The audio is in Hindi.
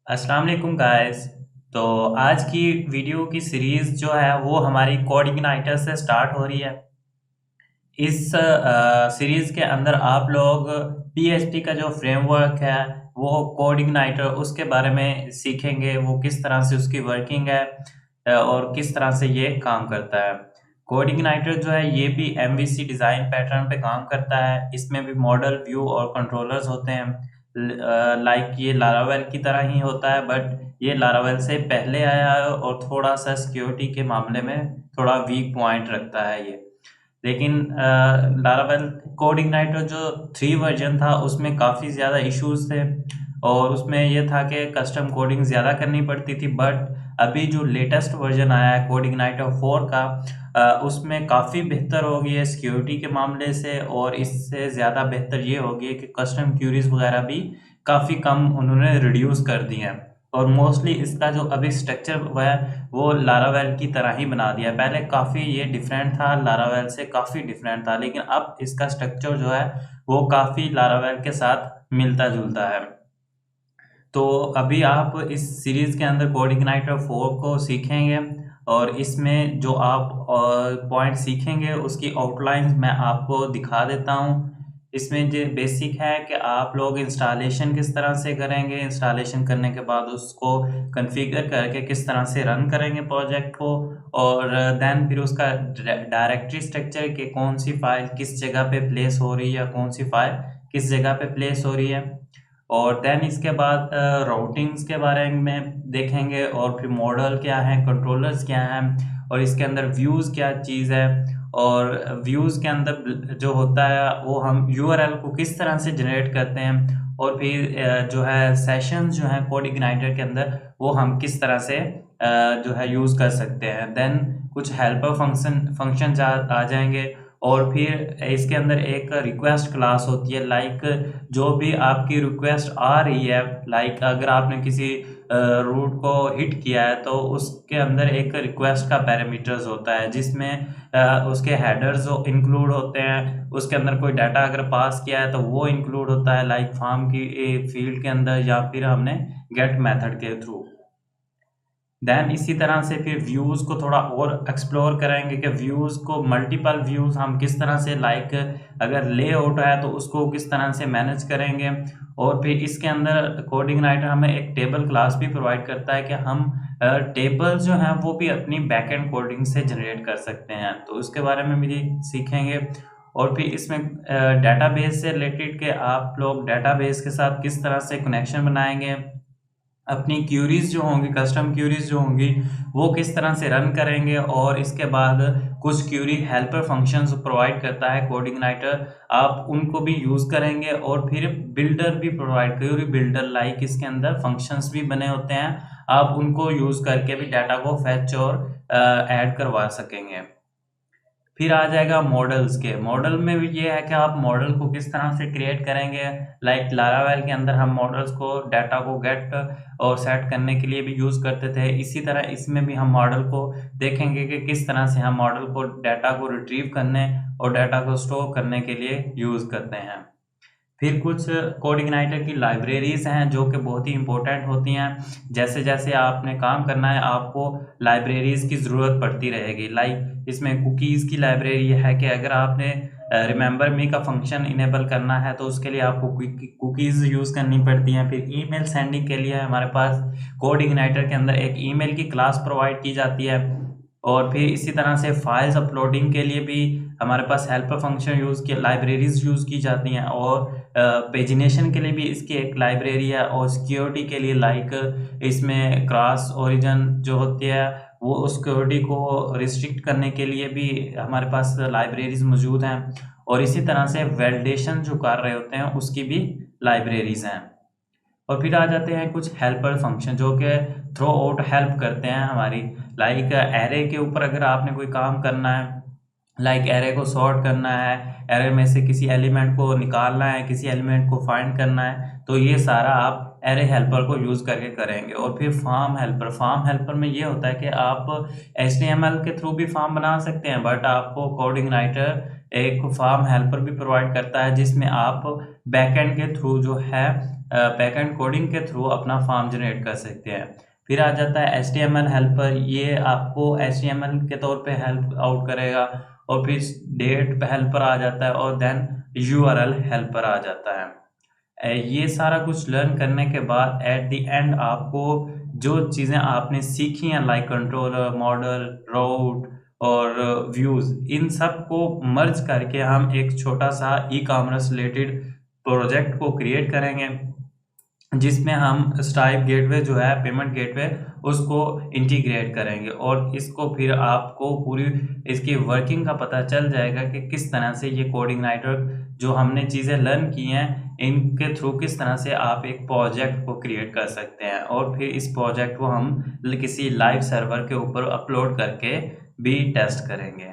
अस्सलाम वालेकुम गाइस। तो आज की वीडियो की सीरीज़ जो है वो हमारी कोड इग्नाइटर से स्टार्ट हो रही है। इस सीरीज़ के अंदर आप लोग पीएचपी का जो फ्रेमवर्क है वो कोड इग्नाइटर उसके बारे में सीखेंगे, वो किस तरह से उसकी वर्किंग है और किस तरह से ये काम करता है। कोड इग्नाइटर जो है ये भी एमवीसी डिज़ाइन पैटर्न पे काम करता है। इसमें भी मॉडल, व्यू और कंट्रोलर्स होते हैं। लाइक ये लारावेल की तरह ही होता है, बट ये लारावेल से पहले आया है और थोड़ा-सा सिक्योरिटी के मामले में थोड़ा वीक पॉइंट रखता है ये। लेकिन लारावेल कोड इग्नाइटर जो 3 वर्जन था उसमें काफ़ी ज़्यादा इश्यूज़ थे और उसमें ये था कि कस्टम कोडिंग ज़्यादा करनी पड़ती थी। बट अभी जो लेटेस्ट वर्जन आया है कोड इग्नाइटर 4 का, उसमें काफ़ी बेहतर हो गई है सिक्योरिटी के मामले से, और इससे ज़्यादा बेहतर ये हो गई है कि कस्टम क्यूरीज वगैरह भी काफ़ी कम उन्होंने रिड्यूस कर दी हैं। और मोस्टली इसका जो अभी स्ट्रक्चर है वो लारावेल की तरह ही बना दिया है। पहले काफ़ी ये डिफरेंट था, लारावेल से काफ़ी डिफरेंट था, लेकिन अब इसका स्ट्रक्चर जो है वो काफ़ी लारावेल के साथ मिलता-जुलता है। तो अभी आप इस सीरीज़ के अंदर कोड इग्नाइटर 4 को सीखेंगे और इसमें जो आप पॉइंट सीखेंगे उसकी आउटलाइन्स मैं आपको दिखा देता हूँ। इसमें जो बेसिक है कि आप लोग इंस्टॉलेशन किस तरह से करेंगे, इंस्टॉलेशन करने के बाद उसको कॉन्फ़िगर करके किस तरह से रन करेंगे प्रोजेक्ट को, और देन फिर उसका डायरेक्टरी स्ट्रक्चर कि कौन-सी फ़ाइल किस जगह पे प्लेस हो रही है, कौन-सी फ़ाइल किस जगह पे प्लेस हो रही है। और देन इसके बाद राउटिंग्स के बारे में देखेंगे, और फिर मॉडल क्या है, कंट्रोलर्स क्या हैं, और इसके अंदर व्यूज़ क्या चीज़ है। और व्यूज़ के अंदर जो होता है वो हम यूआरएल को किस तरह से जनरेट करते हैं, और फिर जो है सेशंस जो हैं कोड इग्नाइटर के अंदर वो हम किस तरह से जो है यूज़ कर सकते हैं। देन कुछ हेल्पर फंक्शन आ जाएंगे, और फिर इसके अंदर एक रिक्वेस्ट क्लास होती है। लाइक जो भी आपकी रिक्वेस्ट आ रही है, लाइक अगर आपने किसी रूट को हिट किया है तो उसके अंदर एक रिक्वेस्ट का पैरामीटर्स होता है जिसमें उसके हेडर्स इंक्लूड होते हैं। उसके अंदर कोई डाटा अगर पास किया है तो वो इंक्लूड होता है, लाइक फॉर्म की फील्ड के अंदर या फिर हमने गेट मेथड के थ्रू। देन इसी तरह से फिर व्यूज़ को थोड़ा और एक्सप्लोर करेंगे कि व्यूज़ को मल्टीपल व्यूज़ हम किस तरह से, लाइक अगर लेआउट है तो उसको किस तरह से मैनेज करेंगे। और फिर इसके अंदर कोड इग्नाइटर हमें एक टेबल क्लास भी प्रोवाइड करता है कि हम टेबल्स जो हैं वो भी अपनी बैकएंड कोडिंग से जनरेट कर सकते हैं, तो उसके बारे में भी सीखेंगे। और फिर इसमें डेटाबेस से रिलेटेड के आप लोग डेटाबेस के साथ किस तरह से कनेक्शन बनाएंगे, अपनी क्यूरीज जो होंगी, कस्टम क्यूरीज जो होंगी वो किस तरह से रन करेंगे। और इसके बाद कुछ क्यूरी हेल्पर फंक्शंस प्रोवाइड करता है कोड इग्नाइटर, आप उनको भी यूज़ करेंगे। और फिर बिल्डर भी प्रोवाइड, क्यूरी बिल्डर लाइक इसके अंदर फंक्शंस भी बने होते हैं, आप उनको यूज़ करके भी डाटा को फेच और ऐड करवा सकेंगे। फिर आ जाएगा मॉडल्स के। मॉडल में भी ये है कि आप मॉडल को किस तरह से क्रिएट करेंगे। लाइक लारावेल के अंदर हम मॉडल्स को, डाटा को गेट और सेट करने के लिए भी यूज़ करते थे, इसी तरह इसमें भी हम मॉडल को देखेंगे कि किस तरह से हम मॉडल को, डाटा को रिट्रीव करने और डाटा को स्टोर करने के लिए यूज़ करते हैं। फिर कुछ कोड इग्नाइटर की लाइब्रेरीज़ हैं जो कि बहुत ही इम्पोर्टेंट होती हैं। जैसे-जैसे आपने काम करना है आपको लाइब्रेरीज़ की ज़रूरत पड़ती रहेगी। लाइक इसमें कुकीज़ की लाइब्रेरी है कि अगर आपने रिमेंबर मी का फंक्शन इनेबल करना है तो उसके लिए आपको कुकीज़ यूज़ करनी पड़ती हैं। फिर ईमेल सेंडिंग के लिए हमारे पास कोड इग्नाइटर के अंदर एक ईमेल की क्लास प्रोवाइड की जाती है। और फिर इसी तरह से फाइल्स अपलोडिंग के लिए भी हमारे पास हेल्पर फंक्शन यूज़ की लाइब्रेरीज़ यूज़ की जाती हैं। और पेजिनेशन के लिए भी इसकी एक लाइब्रेरी है, और सिक्योरिटी के लिए लाइक इसमें क्रॉस ओरिजिन जो होती है वो उस सिक्योरिटी को रिस्ट्रिक्ट करने के लिए भी हमारे पास लाइब्रेरीज़ मौजूद हैं। और इसी तरह से वैलिडेशन जो कर रहे होते हैं उसकी भी लाइब्रेरीज़ हैं। और फिर आ जाते हैं कुछ हेल्पर फंक्शन जो कि थ्रो आउट हेल्प करते हैं हमारी। लाइक एरे के ऊपर अगर आपने कोई काम करना है, लाइक एरे को सॉर्ट करना है, एरे में से किसी एलिमेंट को निकालना है, किसी एलिमेंट को फाइंड करना है, तो ये सारा आप एरे हेल्पर को यूज़ करके करेंगे। और फिर फॉर्म हेल्पर में ये होता है कि आप HTML के थ्रू भी फॉर्म बना सकते हैं, बट आपको कोड इग्नाइटर एक फार्म हेल्पर भी प्रोवाइड करता है, जिसमें आप बैकएंड के थ्रू जो है बैकएंड कोडिंग के थ्रू अपना फॉर्म जनरेट कर सकते हैं। फिर आ जाता है HTML हेल्पर, ये आपको HTML के तौर पे हेल्प आउट करेगा। और फिर डेट हेल्पर आ जाता है, और देन URL हेल्पर आ जाता है। ये सारा कुछ लर्न करने के बाद एट द एंड आपको जो चीज़ें आपने सीखी हैं, लाइक कंट्रोलर, मॉडल, राउट और व्यूज़, इन सब को मर्ज करके हम एक छोटा सा ई-कॉमर्स रिलेटेड प्रोजेक्ट को क्रिएट करेंगे, जिसमें हम स्ट्राइप गेटवे जो है पेमेंट गेटवे, उसको इंटीग्रेट करेंगे। और इसको फिर आपको पूरी इसकी वर्किंग का पता चल जाएगा कि किस तरह से ये कोडिंगनाइटर जो हमने चीज़ें लर्न की हैं, इनके थ्रू किस तरह से आप एक प्रोजेक्ट को क्रिएट कर सकते हैं। और फिर इस प्रोजेक्ट को हम किसी लाइव सर्वर के ऊपर अपलोड करके भी टेस्ट करेंगे।